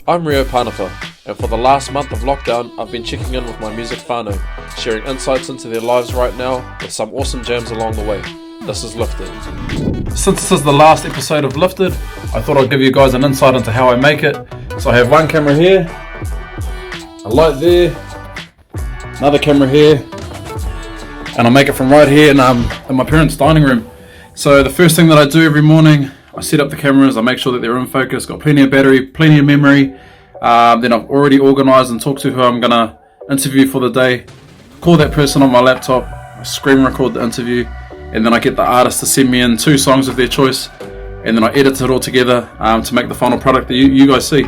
I'm Rio Panapa, and for the last month of lockdown, I've been checking in with my music whānau, sharing insights into their lives right now with some awesome jams along the way. This is Lifted. Since this is the last episode of Lifted, I thought I'd give you guys an insight into how I make it. So I have one camera here, a light there, another camera here, and I make it from right here in my parents' dining room. So the first thing that I do every morning, I set up the cameras, I make sure that they're in focus, got plenty of battery, plenty of memory. Then I've already organised and talked to who I'm going to interview for the day. Call that person on my laptop, I screen record the interview, and then I get the artist to send me in 2 songs of their choice, and then I edit it all together to make the final product that you guys see.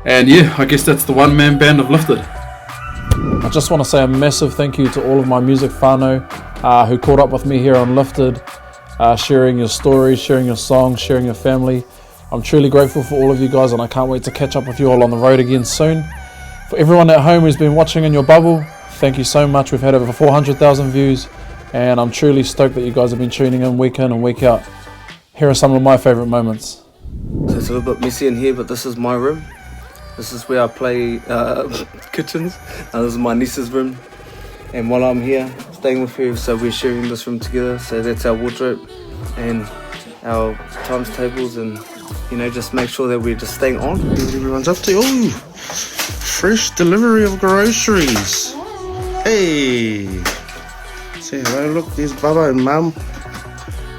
And yeah, I guess that's the one-man band of Lifted. I just want to say a massive thank you to all of my music whānau who caught up with me here on Lifted. Sharing your stories, sharing your songs, sharing your family. I'm truly grateful for all of you guys, and I can't wait to catch up with you all on the road again soon. For everyone at home who's been watching in your bubble, thank you so much. We've had over 400,000 views, and I'm truly stoked that you guys have been tuning in week in and week out. Here are some of my favourite moments. So it's a little bit messy in here, but this is my room. This is where I play kitchens. This is my niece's room. And while I'm here, staying with her, so we're sharing this room together. So that's our wardrobe and our times tables, and just make sure that we're just staying on. Everyone's up to fresh delivery of groceries. Hey, say hello. Look, there's Baba and Mum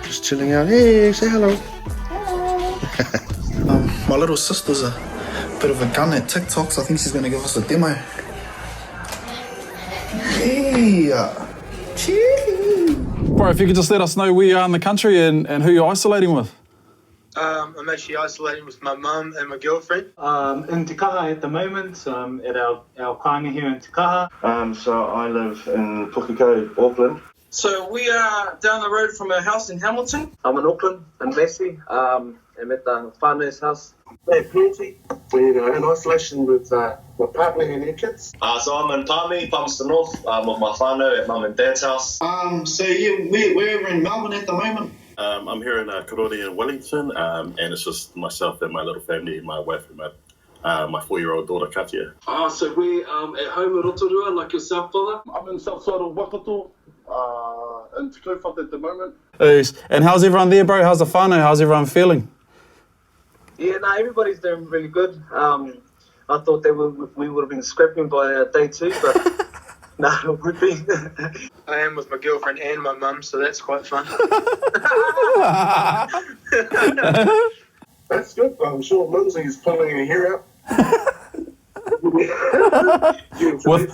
just chilling out. Hey, say hello. My little sister's a bit of a gun at TikTok, so I think she's going to give us a demo. Hey, Bro, if you could just let us know where you are in the country and who you're isolating with. I'm actually isolating with my mum and my girlfriend. In Te Kaha at the moment, at our kāinga here in Te Kaha. So I live in Pukeko, Auckland. So we are down the road from our house in Hamilton. I'm in Auckland, in Massey. I'm at the whānau's house. We're in isolation with my partner and their kids. So I'm in Palmy, Palmerston North, with my whānau at mum and dad's house. So yeah, we're over in Melbourne at the moment. I'm here in Karori in Wellington, and it's just myself and my little family, my wife and my 4-year-old daughter, Kitea. So we're at home in Rotorua, like yourself, brother? I'm in south side of whakaatu, in Te Kaupapa at the moment. And how's everyone there, bro? How's the whānau? How's everyone feeling? Yeah, everybody's doing really good. I thought we would have been scrapping by day 2, but no, we've been. I am with my girlfriend and my mum, so that's quite fun. That's good. I'm sure Lindsay's pulling her hair out.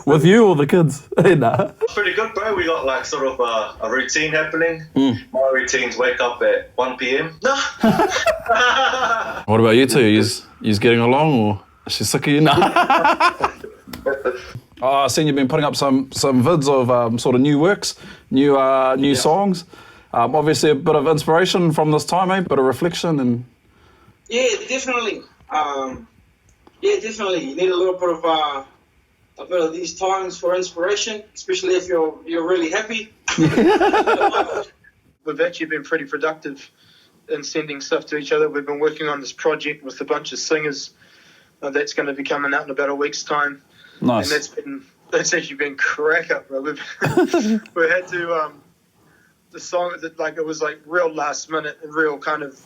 with you or the kids? Nah. Pretty good, bro. We got like sort of a routine happening. My routine's wake up at 1 p.m. No. What about you two? You's getting along, or is she sick of you? Nah. I've seen you've been putting up some vids of sort of new works, new songs. Obviously a bit of inspiration from this time, bit of reflection and. Yeah, definitely. Definitely. You need a little bit of these times for inspiration, especially if you're really happy. We've actually been pretty productive in sending stuff to each other. We've been working on this project with a bunch of singers that's going to be coming out in about a week's time. Nice. And that's actually been crack up, bro. We had to the song that it was like real last minute and real kind of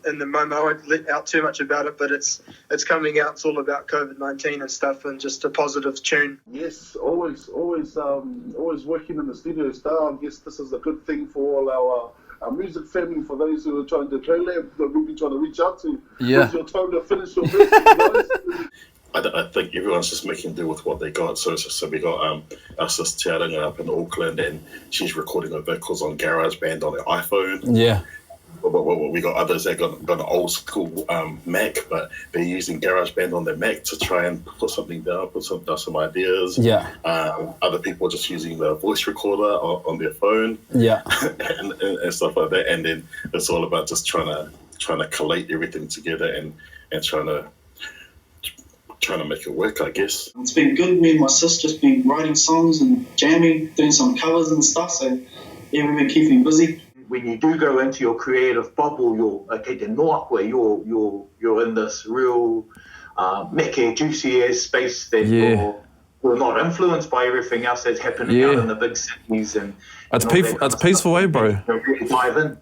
in the moment. I won't let out too much about it, but it's coming out. It's all about COVID-19 and stuff, and just a positive tune. Yes, always working in the studio style. I guess this is a good thing for all our music family, for those who are trying to collab, that we've been trying to reach out to. Yeah. It's your time to finish your business, guys. I think everyone's just making do with what they got. So we got our sister terenga up in Auckland, and she's recording her vocals on GarageBand on her iPhone. Yeah. We got others that got an old school Mac, but they're using GarageBand on their Mac to try and put something down, down some ideas. Yeah. Other people are just using the voice recorder on their phone. Yeah. and stuff like that. And then it's all about just trying to collate everything together and trying to make it work, I guess. It's been good. Me and my sister just been writing songs and jamming, doing some covers and stuff. So yeah, we've been keeping busy. When you do go into your creative bubble, you're in this real meke, juicy air space that we're not influenced by everything else that's happening out in the big cities. And it's peaceful, bro? Really dive in.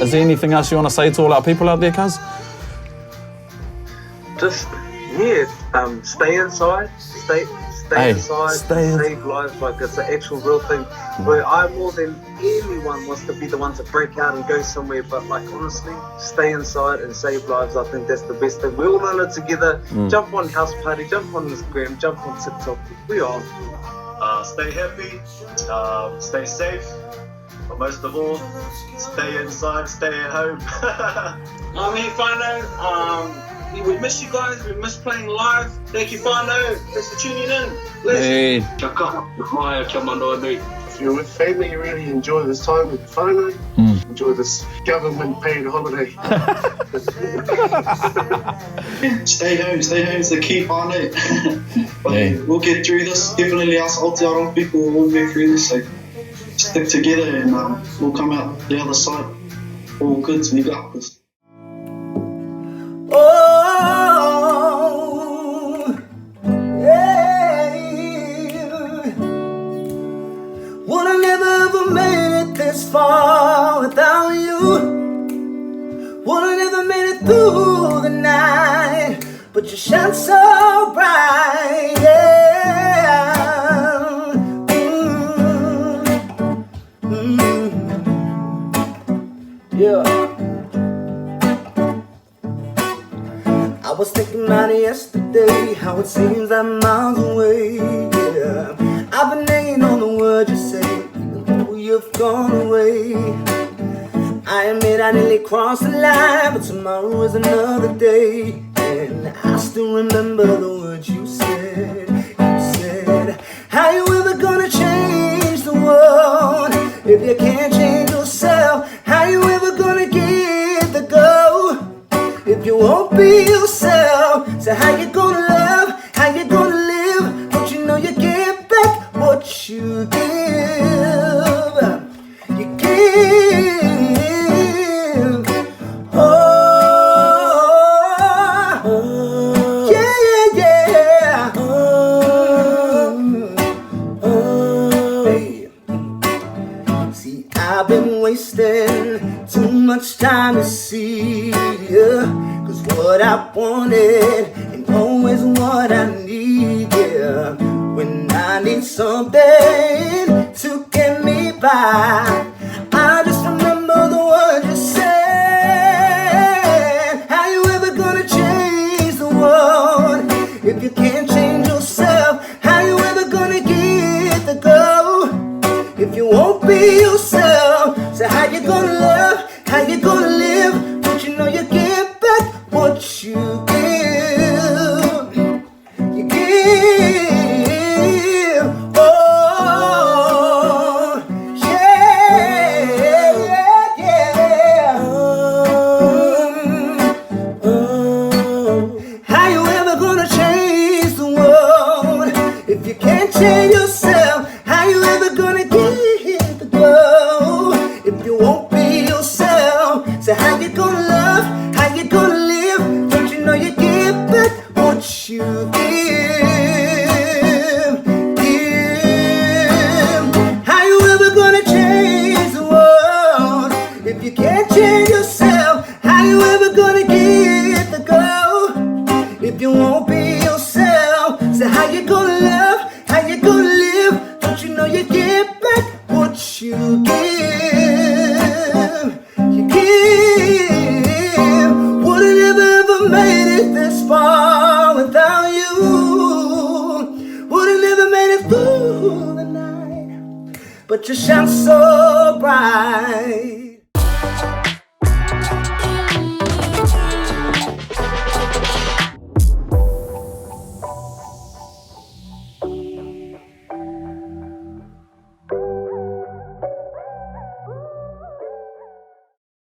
Is there anything else you want to say to all our people out there, cuz? Just, stay inside, stay inside, save lives, like it's an actual real thing. Where I more than anyone wants to be the one to break out and go somewhere, but like honestly, stay inside and save lives. I think that's the best thing. We all learn it together. Jump on House Party, jump on Instagram, jump on TikTok. We all. Stay happy, stay safe, but most of all, stay inside, stay at home. I'm here, Whānau. We miss you guys, we miss playing live. Thank you, Whānau. Thanks for tuning in. Hey. Kia kaha, mai, kia manoa nui. If you're with family, you really enjoy this time with whānau. Enjoy this government-paid holiday. Stay home is the key, whānau. But we'll get through this. Definitely us Aotearoa people will get through this. So stick together and we'll come out the other side. All good, we got this. Would I never ever made it this far without you? Would I never made it through the night? But you shine so bright, I was thinking about it yesterday, how it seems I'm miles away, I've been hanging on the word you say, even though you've gone away. I admit I nearly crossed the line, but tomorrow is another day. And I still remember the words you said. You said, how you ever gonna change the world if you can't change yourself? How you ever gonna give the go if you won't be yourself? So how you gonna love, how you gonna live? Don't you know you get back what you give? You give. I've been wasting too much time to see ya, 'cause what what I wanted and always what I need, yeah. When I need something to get me by, I just remember the words you said. How you ever gonna change the world if you can't change yourself? How you ever gonna get the go if you won't be yourself? So how you gonna love? How you gonna live? Don't you know you get back what you give? You give. Oh, yeah, yeah, yeah. How you ever gonna change the world if you can't change yourself? How you ever gonna get the glow if you won't be yourself? So how you gonna love? How you gonna live? Don't you know you give back what you give? Give. How you ever gonna change the world if you can't change yourself? How you ever gonna get the glow if you won't be yourself? So how you gonna love? How you gonna live? Don't you know you give back what you give? You give. Wouldn't have ever made it this far without you. Wouldn't have made it through the night, but you shine so bright.